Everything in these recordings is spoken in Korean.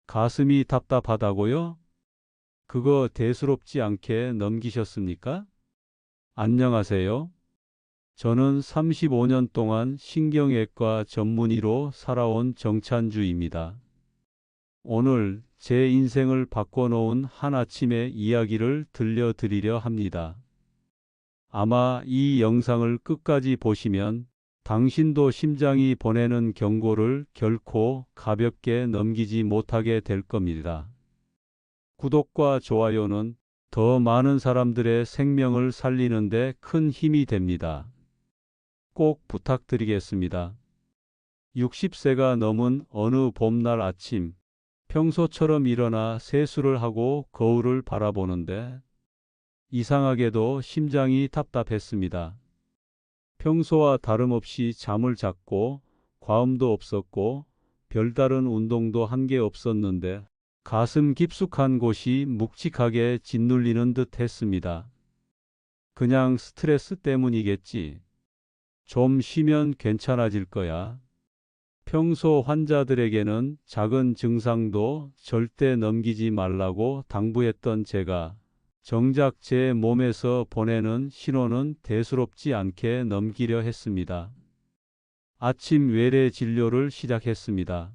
가슴이 답답하다고요? 그거 대수롭지 않게 넘기셨습니까? 안녕하세요. 저는 35년 동안 신경외과 전문의로 살아온 정찬주입니다. 오늘 제 인생을 바꿔놓은 한 아침의 이야기를 들려드리려 합니다. 아마 이 영상을 끝까지 보시면 당신도 심장이 보내는 경고를 결코 가볍게 넘기지 못하게 될 겁니다. 구독과 좋아요는 더 많은 사람들의 생명을 살리는 데 큰 힘이 됩니다. 꼭 부탁드리겠습니다. 60세가 넘은 어느 봄날 아침, 평소처럼 일어나 세수를 하고 거울을 바라보는데 이상하게도 심장이 답답했습니다. 평소와 다름없이 잠을 잤고 과음도 없었고 별다른 운동도 한 게 없었는데 가슴 깊숙한 곳이 묵직하게 짓눌리는 듯 했습니다. 그냥 스트레스 때문이겠지. 좀 쉬면 괜찮아질 거야. 평소 환자들에게는 작은 증상도 절대 넘기지 말라고 당부했던 제가 정작 제 몸에서 보내는 신호는 대수롭지 않게 넘기려 했습니다. 아침 외래 진료를 시작했습니다.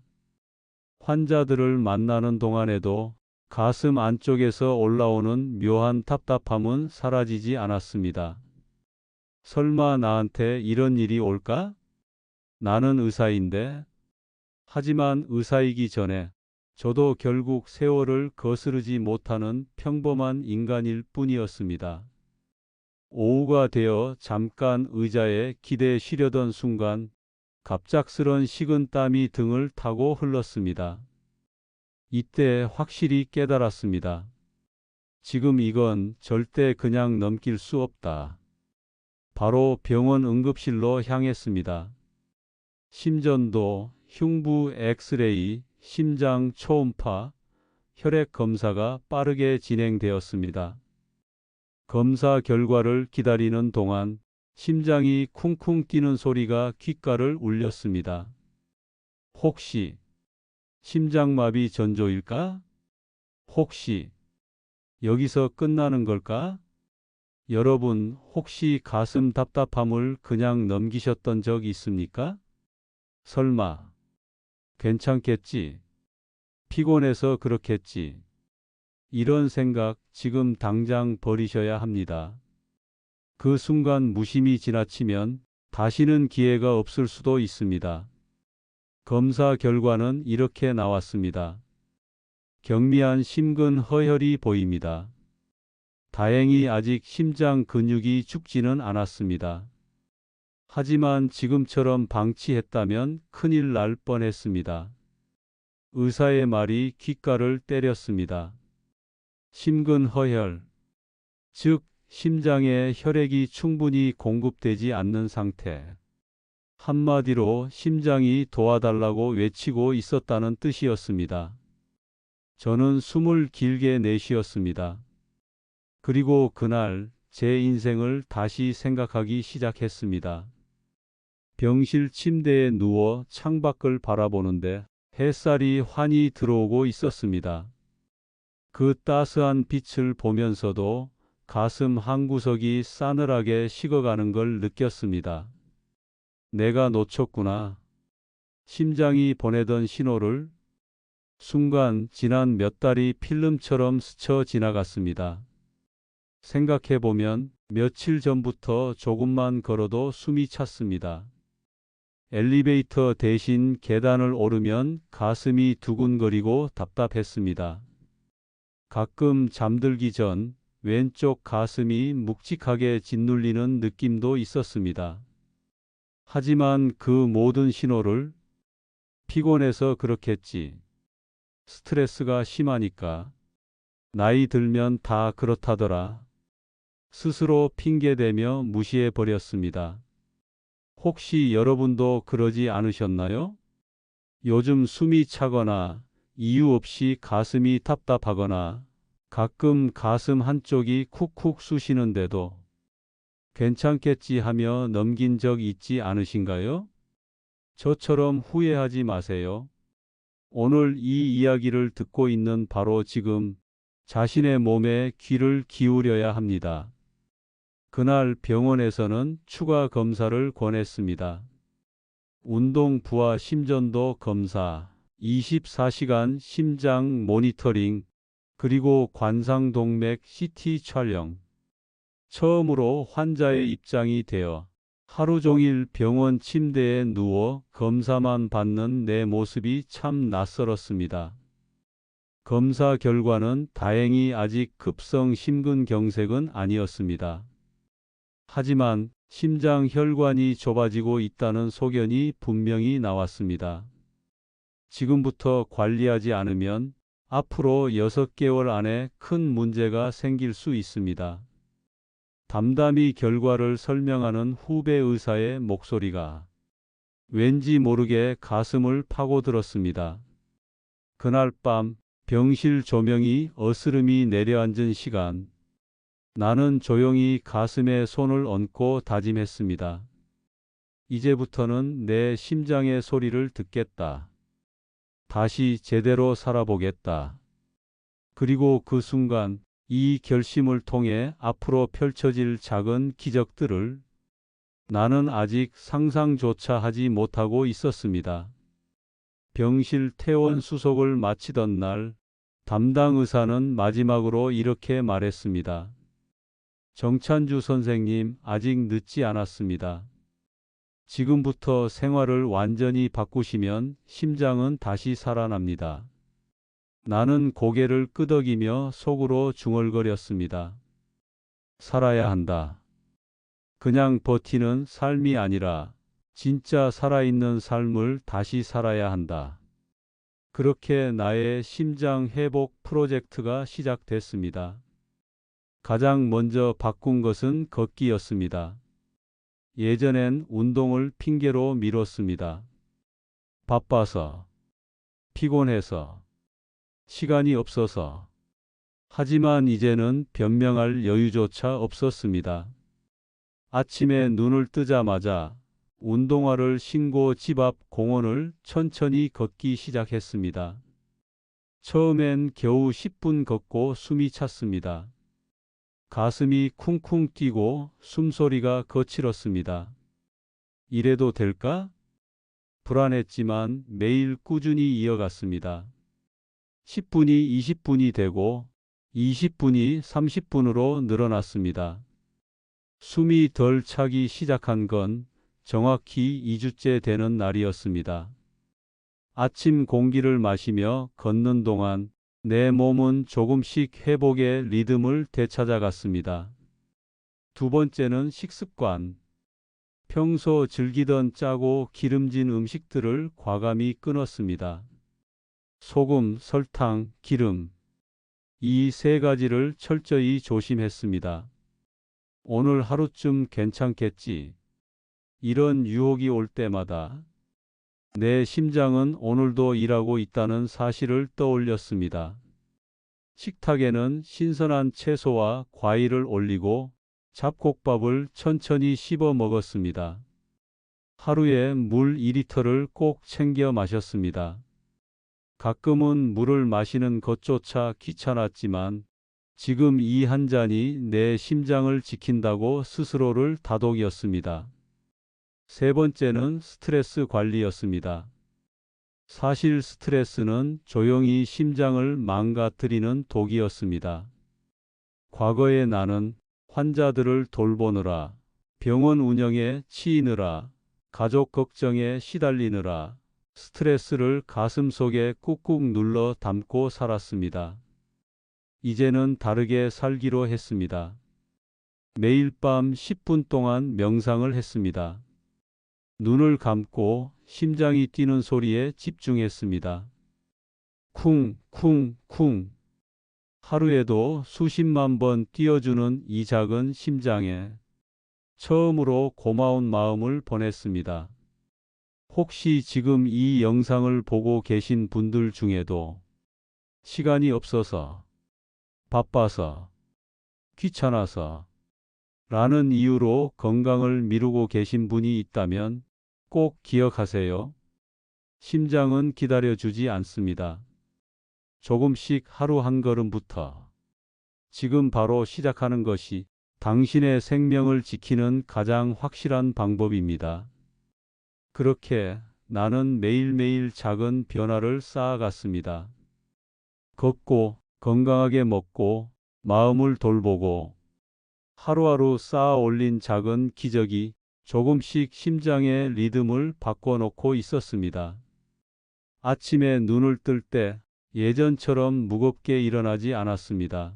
환자들을 만나는 동안에도 가슴 안쪽에서 올라오는 묘한 답답함은 사라지지 않았습니다. 설마 나한테 이런 일이 올까? 나는 의사인데. 하지만 의사이기 전에 저도 결국 세월을 거스르지 못하는 평범한 인간일 뿐이었습니다. 오후가 되어 잠깐 의자에 기대 쉬려던 순간 갑작스런 식은 땀이 등을 타고 흘렀습니다. 이때 확실히 깨달았습니다. 지금 이건 절대 그냥 넘길 수 없다. 바로 병원 응급실로 향했습니다. 심전도, 흉부 엑스레이, 심장 초음파, 혈액 검사가 빠르게 진행되었습니다. 검사 결과를 기다리는 동안 심장이 쿵쿵 뛰는 소리가 귓가를 울렸습니다. 혹시 심장마비 전조일까? 혹시 여기서 끝나는 걸까? 여러분, 혹시 가슴 답답함을 그냥 넘기셨던 적 있습니까? 설마, 괜찮겠지? 피곤해서 그렇겠지? 이런 생각 지금 당장 버리셔야 합니다. 그 순간 무심히 지나치면 다시는 기회가 없을 수도 있습니다. 검사 결과는 이렇게 나왔습니다. 경미한 심근 허혈이 보입니다. 다행히 아직 심장 근육이 죽지는 않았습니다. 하지만 지금처럼 방치했다면 큰일 날 뻔했습니다. 의사의 말이 귓가를 때렸습니다. 심근 허혈, 즉 심장에 혈액이 충분히 공급되지 않는 상태. 한마디로 심장이 도와달라고 외치고 있었다는 뜻이었습니다. 저는 숨을 길게 내쉬었습니다. 그리고 그날 제 인생을 다시 생각하기 시작했습니다. 병실 침대에 누워 창밖을 바라보는데 햇살이 환히 들어오고 있었습니다. 그 따스한 빛을 보면서도 가슴 한구석이 싸늘하게 식어가는 걸 느꼈습니다. 내가 놓쳤구나. 심장이 보내던 신호를. 순간 지난 몇 달이 필름처럼 스쳐 지나갔습니다. 생각해보면 며칠 전부터 조금만 걸어도 숨이 찼습니다. 엘리베이터 대신 계단을 오르면 가슴이 두근거리고 답답했습니다. 가끔 잠들기 전 왼쪽 가슴이 묵직하게 짓눌리는 느낌도 있었습니다. 하지만 그 모든 신호를 피곤해서 그렇겠지. 스트레스가 심하니까. 나이 들면 다 그렇다더라. 스스로 핑계대며 무시해버렸습니다. 혹시 여러분도 그러지 않으셨나요? 요즘 숨이 차거나 이유 없이 가슴이 답답하거나 가끔 가슴 한쪽이 쿡쿡 쑤시는데도 괜찮겠지 하며 넘긴 적 있지 않으신가요? 저처럼 후회하지 마세요. 오늘 이 이야기를 듣고 있는 바로 지금 자신의 몸에 귀를 기울여야 합니다. 그날 병원에서는 추가 검사를 권했습니다. 운동 부하 심전도 검사, 24시간 심장 모니터링, 그리고 관상동맥 CT 촬영. 처음으로 환자의 입장이 되어 하루 종일 병원 침대에 누워 검사만 받는 내 모습이 참 낯설었습니다. 검사 결과는 다행히 아직 급성 심근경색은 아니었습니다. 하지만 심장 혈관이 좁아지고 있다는 소견이 분명히 나왔습니다. 지금부터 관리하지 않으면 앞으로 6개월 안에 큰 문제가 생길 수 있습니다. 담담히 결과를 설명하는 후배 의사의 목소리가 왠지 모르게 가슴을 파고들었습니다. 그날 밤 병실 조명이 어스름이 내려앉은 시간, 나는 조용히 가슴에 손을 얹고 다짐했습니다. 이제부터는 내 심장의 소리를 듣겠다. 다시 제대로 살아보겠다. 그리고 그 순간 이 결심을 통해 앞으로 펼쳐질 작은 기적들을 나는 아직 상상조차 하지 못하고 있었습니다. 병실 퇴원 수속을 마치던 날, 담당 의사는 마지막으로 이렇게 말했습니다. 정찬주 선생님, 아직 늦지 않았습니다. 지금부터 생활을 완전히 바꾸시면 심장은 다시 살아납니다. 나는 고개를 끄덕이며 속으로 중얼거렸습니다. 살아야 한다. 그냥 버티는 삶이 아니라 진짜 살아있는 삶을 다시 살아야 한다. 그렇게 나의 심장 회복 프로젝트가 시작됐습니다. 가장 먼저 바꾼 것은 걷기였습니다. 예전엔 운동을 핑계로 미뤘습니다. 바빠서, 피곤해서, 시간이 없어서. 하지만 이제는 변명할 여유조차 없었습니다. 아침에 눈을 뜨자마자 운동화를 신고 집 앞 공원을 천천히 걷기 시작했습니다. 처음엔 겨우 10분 걷고 숨이 찼습니다. 가슴이 쿵쿵 뛰고 숨소리가 거칠었습니다. 이래도 될까? 불안했지만 매일 꾸준히 이어갔습니다. 10분이 20분이 되고 20분이 30분으로 늘어났습니다. 숨이 덜 차기 시작한 건 정확히 2주째 되는 날이었습니다. 아침 공기를 마시며 걷는 동안 내 몸은 조금씩 회복의 리듬을 되찾아갔습니다. 두 번째는 식습관. 평소 즐기던 짜고 기름진 음식들을 과감히 끊었습니다. 소금, 설탕, 기름. 이 세 가지를 철저히 조심했습니다. 오늘 하루쯤 괜찮겠지. 이런 유혹이 올 때마다 내 심장은 오늘도 일하고 있다는 사실을 떠올렸습니다. 식탁에는 신선한 채소와 과일을 올리고 잡곡밥을 천천히 씹어 먹었습니다. 하루에 물 2리터를 꼭 챙겨 마셨습니다. 가끔은 물을 마시는 것조차 귀찮았지만 지금 이 한 잔이 내 심장을 지킨다고 스스로를 다독였습니다. 세 번째는 스트레스 관리였습니다. 사실 스트레스는 조용히 심장을 망가뜨리는 독이었습니다. 과거에 나는 환자들을 돌보느라, 병원 운영에 치이느라, 가족 걱정에 시달리느라 스트레스를 가슴속에 꾹꾹 눌러 담고 살았습니다. 이제는 다르게 살기로 했습니다. 매일 밤 10분 동안 명상을 했습니다. 눈을 감고 심장이 뛰는 소리에 집중했습니다. 쿵, 쿵, 쿵. 하루에도 수십만 번 뛰어주는 이 작은 심장에 처음으로 고마운 마음을 보냈습니다. 혹시 지금 이 영상을 보고 계신 분들 중에도 시간이 없어서, 바빠서, 귀찮아서 라는 이유로 건강을 미루고 계신 분이 있다면 꼭 기억하세요. 심장은 기다려주지 않습니다. 조금씩 하루 한 걸음부터 지금 바로 시작하는 것이 당신의 생명을 지키는 가장 확실한 방법입니다. 그렇게 나는 매일매일 작은 변화를 쌓아갔습니다. 걷고, 건강하게 먹고, 마음을 돌보고, 하루하루 쌓아 올린 작은 기적이 조금씩 심장의 리듬을 바꿔놓고 있었습니다. 아침에 눈을 뜰 때 예전처럼 무겁게 일어나지 않았습니다.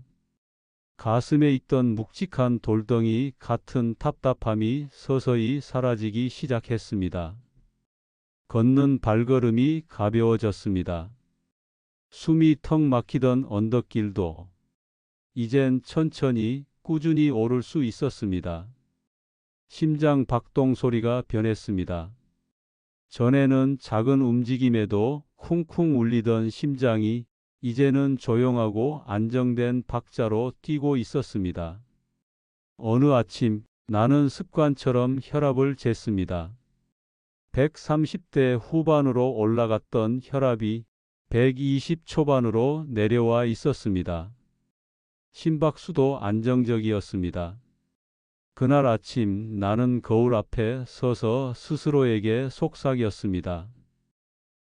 가슴에 있던 묵직한 돌덩이 같은 답답함이 서서히 사라지기 시작했습니다. 걷는 발걸음이 가벼워졌습니다. 숨이 턱 막히던 언덕길도 이젠 천천히 꾸준히 오를 수 있었습니다. 심장 박동 소리가 변했습니다. 전에는 작은 움직임에도 쿵쿵 울리던 심장이 이제는 조용하고 안정된 박자로 뛰고 있었습니다. 어느 아침 나는 습관처럼 혈압을 쟀습니다. 130대 후반으로 올라갔던 혈압이 120 초반으로 내려와 있었습니다. 심박수도 안정적이었습니다. 그날 아침 나는 거울 앞에 서서 스스로에게 속삭였습니다.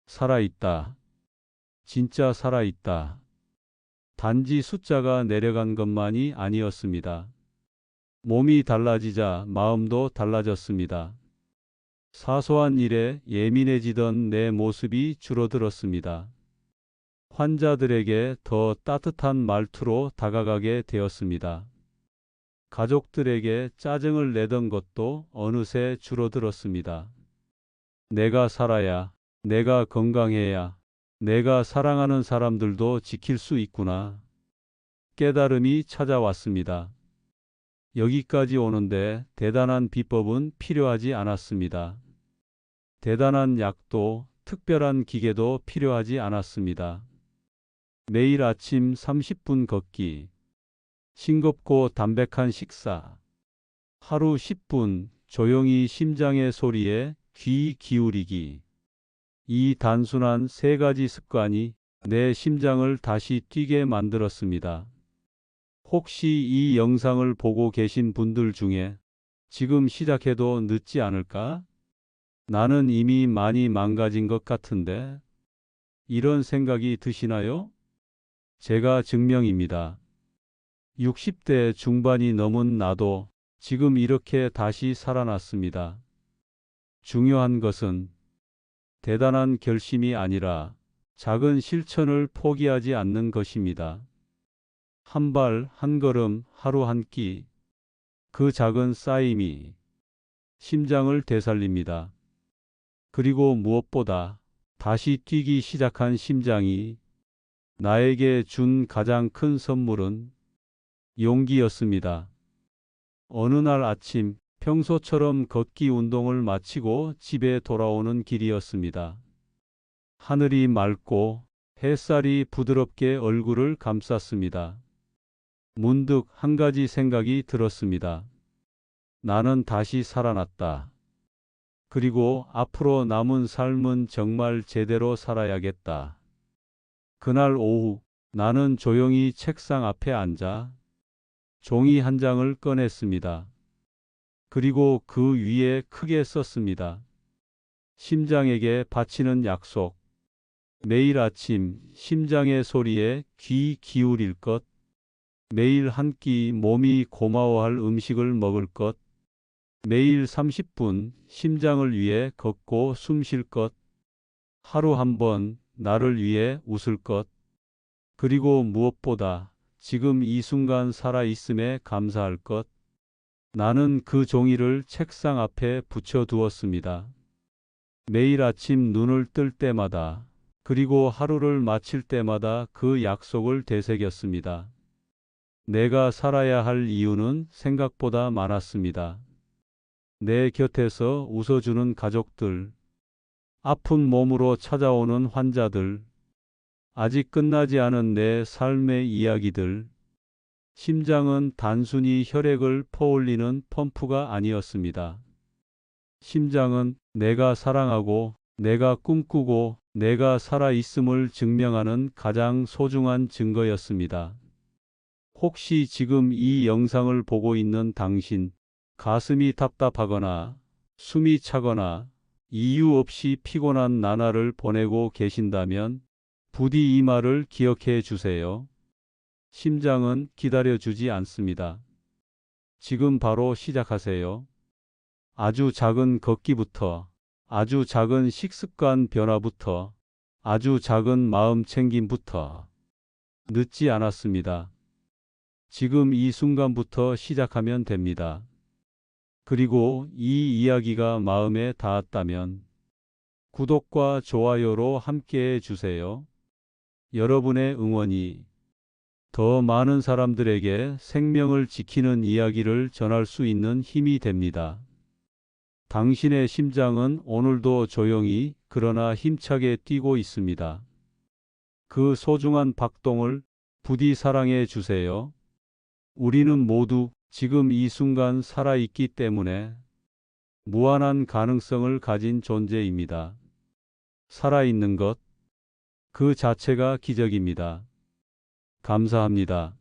살아있다. 진짜 살아있다. 단지 숫자가 내려간 것만이 아니었습니다. 몸이 달라지자 마음도 달라졌습니다. 사소한 일에 예민해지던 내 모습이 줄어들었습니다. 환자들에게 더 따뜻한 말투로 다가가게 되었습니다. 가족들에게 짜증을 내던 것도 어느새 줄어들었습니다. 내가 살아야, 내가 건강해야, 내가 사랑하는 사람들도 지킬 수 있구나. 깨달음이 찾아왔습니다. 여기까지 오는데 대단한 비법은 필요하지 않았습니다. 대단한 약도 특별한 기계도 필요하지 않았습니다. 매일 아침 30분 걷기, 싱겁고 담백한 식사, 하루 10분 조용히 심장의 소리에 귀 기울이기. 이 단순한 세 가지 습관이 내 심장을 다시 뛰게 만들었습니다. 혹시 이 영상을 보고 계신 분들 중에 지금 시작해도 늦지 않을까? 나는 이미 많이 망가진 것 같은데 이런 생각이 드시나요? 제가 증명입니다. 60대 중반이 넘은 나도 지금 이렇게 다시 살아났습니다. 중요한 것은 대단한 결심이 아니라 작은 실천을 포기하지 않는 것입니다. 한 발, 한 걸음, 하루 한 끼, 그 작은 쌓임이 심장을 되살립니다. 그리고 무엇보다 다시 뛰기 시작한 심장이 나에게 준 가장 큰 선물은 용기였습니다. 어느 날 아침 평소처럼 걷기 운동을 마치고 집에 돌아오는 길이었습니다. 하늘이 맑고 햇살이 부드럽게 얼굴을 감쌌습니다. 문득 한 가지 생각이 들었습니다. 나는 다시 살아났다. 그리고 앞으로 남은 삶은 정말 제대로 살아야겠다. 그날 오후 나는 조용히 책상 앞에 앉아 종이 한 장을 꺼냈습니다. 그리고 그 위에 크게 썼습니다. 심장에게 바치는 약속. 매일 아침 심장의 소리에 귀 기울일 것. 매일 한 끼 몸이 고마워할 음식을 먹을 것. 매일 30분 심장을 위해 걷고 숨 쉴 것. 하루 한 번 나를 위해 웃을 것. 그리고 무엇보다 지금 이 순간 살아있음에 감사할 것. 나는 그 종이를 책상 앞에 붙여두었습니다. 매일 아침 눈을 뜰 때마다 그리고 하루를 마칠 때마다 그 약속을 되새겼습니다. 내가 살아야 할 이유는 생각보다 많았습니다. 내 곁에서 웃어주는 가족들, 아픈 몸으로 찾아오는 환자들, 아직 끝나지 않은 내 삶의 이야기들. 심장은 단순히 혈액을 퍼올리는 펌프가 아니었습니다. 심장은 내가 사랑하고 내가 꿈꾸고 내가 살아있음을 증명하는 가장 소중한 증거였습니다. 혹시 지금 이 영상을 보고 있는 당신, 가슴이 답답하거나 숨이 차거나 이유 없이 피곤한 나날을 보내고 계신다면 부디 이 말을 기억해 주세요. 심장은 기다려주지 않습니다. 지금 바로 시작하세요. 아주 작은 걷기부터, 아주 작은 식습관 변화부터, 아주 작은 마음 챙김부터 늦지 않았습니다. 지금 이 순간부터 시작하면 됩니다. 그리고 이 이야기가 마음에 닿았다면 구독과 좋아요로 함께해 주세요. 여러분의 응원이 더 많은 사람들에게 생명을 지키는 이야기를 전할 수 있는 힘이 됩니다. 당신의 심장은 오늘도 조용히 그러나 힘차게 뛰고 있습니다. 그 소중한 박동을 부디 사랑해 주세요. 우리는 모두 지금 이 순간 살아있기 때문에 무한한 가능성을 가진 존재입니다. 살아있는 것, 그 자체가 기적입니다. 감사합니다.